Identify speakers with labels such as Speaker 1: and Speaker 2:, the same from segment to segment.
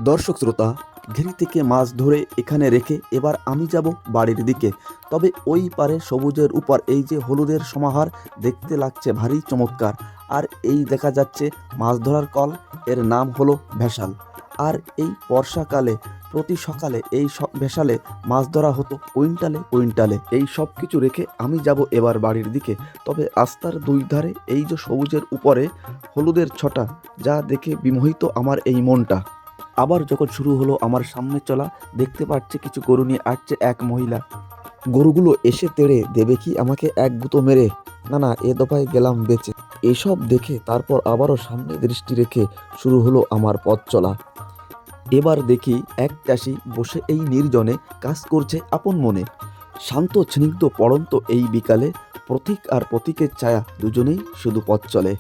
Speaker 1: দর্শক শ্রোতা, ঘেরি থেকে মাছ ধরে এখানে রেখে এবার আমি যাব বাড়ির দিকে। তবে ওই পারে সবুজের উপর এই যে হলুদের সমাহার দেখতে লাগছে ভারী চমৎকার। আর এই দেখা যাচ্ছে মাছ ধরার কল, এর নাম হলো ভেসাল। আর এই বর্ষাকালে প্রতি সকালে এই সব ভেসালে মাছ ধরা হতো কুইন্টালে কুইন্টালে। এই সব কিছু রেখে আমি যাব এবার বাড়ির দিকে। তবে রাস্তার দুই ধারে এই যে সবুজের উপরে হলুদের ছটা, যা দেখে বিমোহিত আমার এই মনটা। আবার যখন শুরু হলো আমার সামনে চলা, দেখতে পাচ্ছে কিছু গরু নিয়ে আসছে এক মহিলা। গরুগুলো এসে তেড়ে দেবে কি আমাকে এক গুঁতো মেরে? না না, এ দফায় গেলাম বেঁচে। এসব দেখে তারপর আবারও সামনে দৃষ্টি রেখে শুরু হলো আমার পথ চলা। এবার দেখি এক চাষি বসে এই নির্জনে কাজ করছে আপন মনে। শান্ত স্নিগ্ধ পড়ন্ত এই বিকালে প্রতীক আর প্রতীকের ছায়া দুজনেই শুধু পথ চলে।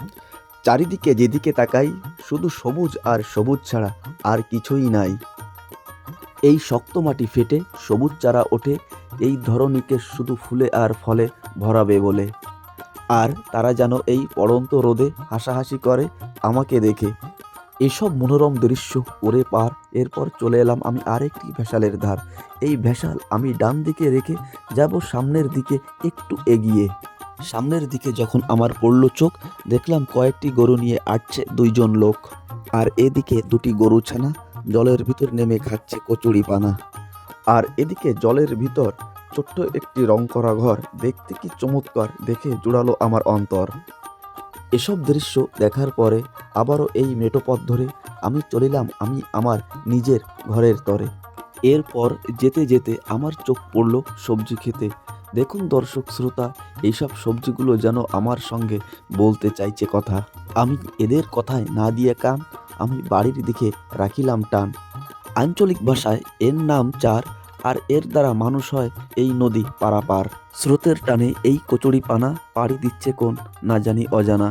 Speaker 1: চারিদিকে যেদিকে তাকাই শুধু সবুজ আর সবুজ ছাড়া আর কিছুই নাই। এই শক্ত মাটি ফেটে সবুজ চারা ওঠে এই ধরণীকে শুধু ফুলে আর ফলে ভরাবে বলে। আর তারা যেন এই পড়ন্ত রোদে হাসাহাসি করে আমাকে দেখে। এসব মনোরম দৃশ্য করে পার এরপর চলে এলাম আমি আরেকটি ভেসালের ধার। এই ভেসাল আমি ডান দিকে রেখে যাব সামনের দিকে একটু এগিয়ে। সামনের দিকে যখন আমার পড়ল চোখ, দেখলাম কয়েকটি গরু নিয়ে আসছে দুইজন লোক। আর এদিকে দুটি গরু ছানা জলের ভিতর নেমে খাচ্ছে কচুরি পানা। আর এদিকে জলের ভিতর ছোট্ট একটি রং করা ঘর, দেখতে কি চমৎকার, দেখে জুড়ালো আমার অন্তর। এসব দৃশ্য দেখার পরে আবারও এই মেটো পথ ধরে আমি চলিলাম আমি আমার নিজের ঘরের তরে। এরপর যেতে যেতে আমার চোখ পড়ল সবজি খেতে। দেখুন দর্শক শ্রোতা, এইসব সবজিগুলো যেন আমার সঙ্গে বলতে চাইছে কথা। আমি এদের কথায় না দিয়ে কান, আমি বাড়ির দিকে রাখিলাম টান। আঞ্চলিক ভাষায় এর নাম চার, আর এর দ্বারা মানুষ হয় এই নদী পারাপার। স্রোতের টানে এই কচুরি পানা পাড়ি দিচ্ছে কোন না জানি অজানা।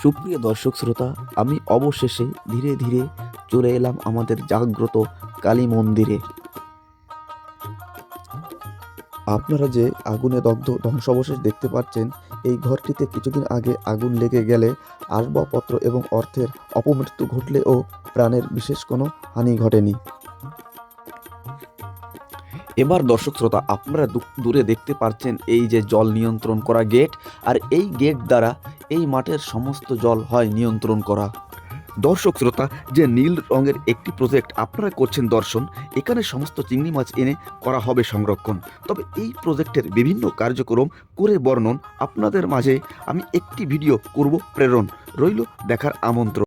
Speaker 1: সুপ্রিয় দর্শক শ্রোতা, আমি অবশেষে ধীরে ধীরে চলে এলাম আমাদের জাগ্রত কালী মন্দিরে। আপনারা যে আগুনে দগ্ধ ধ্বংসাবশেষ দেখতে পাচ্ছেন, এই ঘরটিতে কিছুদিন আগে আগুন লেগে গেলে আসবাবপত্র এবং অর্থের অপমৃত্যু ঘটলেও প্রাণের বিশেষ কোনো হানি ঘটেনি। এবার দর্শক শ্রোতা, আপনারা দূরে দেখতে পাচ্ছেন এই যে জল নিয়ন্ত্রণ করা গেট, আর এই গেট দ্বারা এই মাঠের সমস্ত জল হয় নিয়ন্ত্রণ করা। দর্শক শ্রোতা, যে নীল রঙের একটি প্রজেক্ট আপনারা করছেন দর্শন, এখানে সমস্ত চিংড়ি মাছ এনে করা হবে সংরক্ষণ। তবে এই প্রজেক্টের বিভিন্ন কার্যক্রম করে বর্ণন আপনাদের মাঝে আমি একটি ভিডিও করব প্রেরণ। রইল দেখার আমন্ত্রণ।